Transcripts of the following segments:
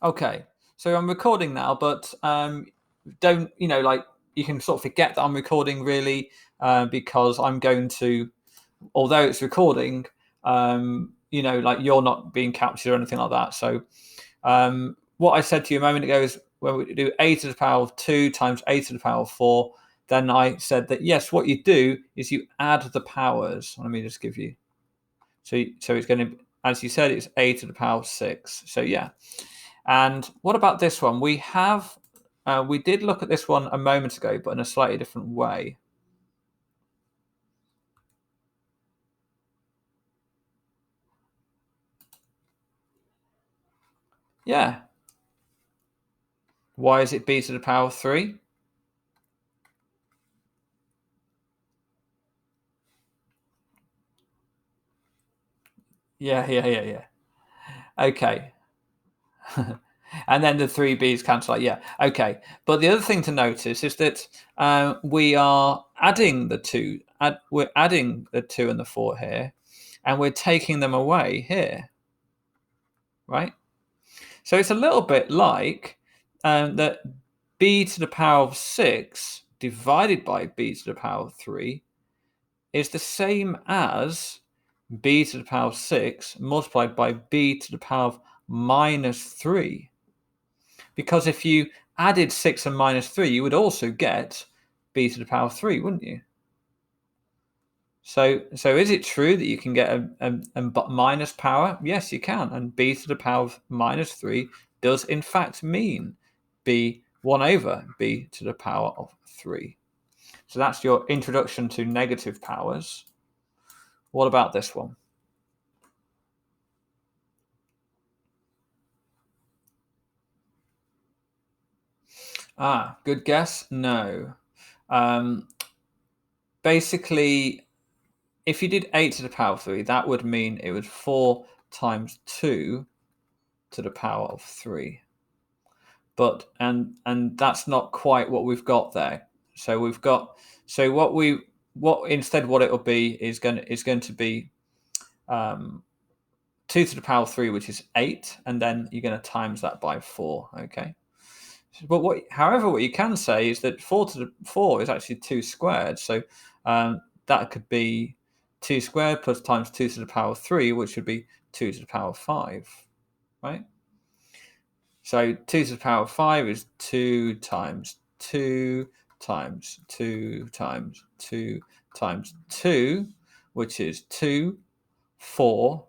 Okay, so I'm recording now, but don't, like, you can sort of forget that I'm recording really, because I'm going to, although it's recording, like you're not being captured or anything like that. So what I said to you a moment ago is when we do a to the power of 2 times a to the power of 4, then I said that, yes, what you do is you add the powers. Let me just give you, so it's going to, as you said, it's a to the power of 6. So yeah. And what about this one? We did look at this one a moment ago, but in a slightly different way. Yeah. Why is it b to the power of 3? Yeah. Okay. And then the 3b's cancel out. Yeah. Okay. But the other thing to notice is that we are adding the 2. We're adding the 2 and the 4 here, and we're taking them away here. Right? So it's a little bit like that b to the power of 6 divided by b to the power of 3 is the same as b to the power of 6 multiplied by b to the power of minus 3. Because if you added 6 and minus 3, you would also get b to the power of 3, wouldn't you? So is it true that you can get a minus power? Yes, you can. And b to the power of minus 3 does in fact mean b 1 over b to the power of 3. So that's your introduction to negative powers. What about this one? Good guess. No. Basically, if you did 8 to the power of 3, that would mean it was 4 times 2 to the power of 3. But and that's not quite what we've got there. So we've got, so what instead what it'll be is going to be 2 to the power of 3, which is 8, and then you're going to times that by 4. Okay. But however, what you can say is that 4 to the 4 is actually 2 squared. So that could be 2 squared plus times 2 to the power of 3, which would be 2 to the power of 5, right? So 2 to the power of 5 is 2 times 2 times 2 times 2 times 2, which is 2, 4,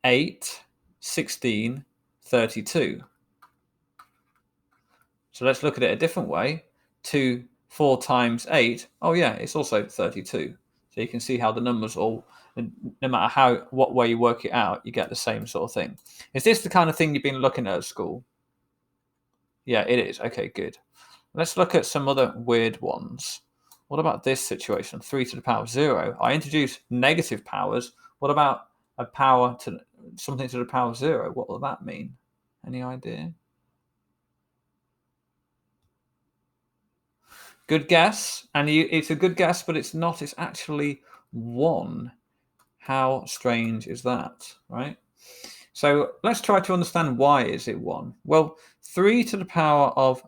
8, 16, 32. So let's look at it a different way. 4 times 8, oh yeah, it's also 32. So you can see how the numbers all, no matter what way you work it out, you get the same sort of thing. Is this the kind of thing you've been looking at school? Yeah, it is. Okay, good. Let's look at some other weird ones. What about this situation? 3 to the power of 0. I introduced negative powers. What about a power to something to the power of 0? What will that mean? Any idea? Good guess. And it's a good guess, but it's not. It's actually 1. How strange is that, right? So let's try to understand why is it 1. Well, 3 to the power of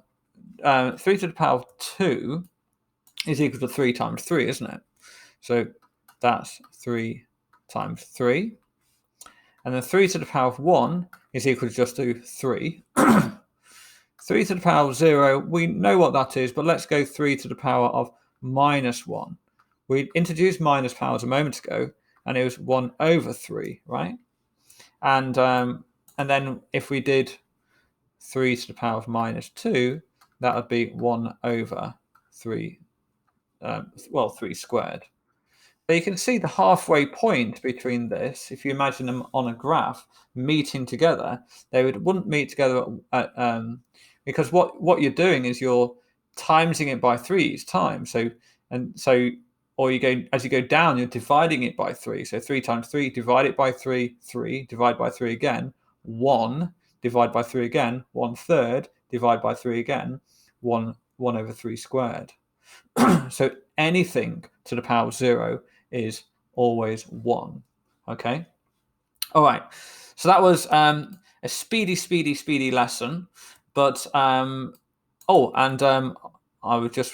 3 to the power of 2 is equal to 3 times 3, isn't it? So that's 3 times 3. And then 3 to the power of 1 is equal to just 3. 3 to the power of 0, we know what that is, but let's go 3 to the power of minus 1. We introduced minus powers a moment ago, and it was 1 over 3, right? And then if we did 3 to the power of minus 2, that would be 1 over 3, 3 squared. But you can see the halfway point between this. If you imagine them on a graph meeting together, they wouldn't meet together because what you're doing is you're timesing it by 3 each time. Or as you go down, you're dividing it by 3. So 3 times 3, divide it by 3, 3, divide by 3 again, 1, divide by 3 again, 1/3, divide by 3 again, 1 over 3 squared. So anything to the power of 0 is always 1. Okay. All right. So that was a speedy lesson. But oh, and I would just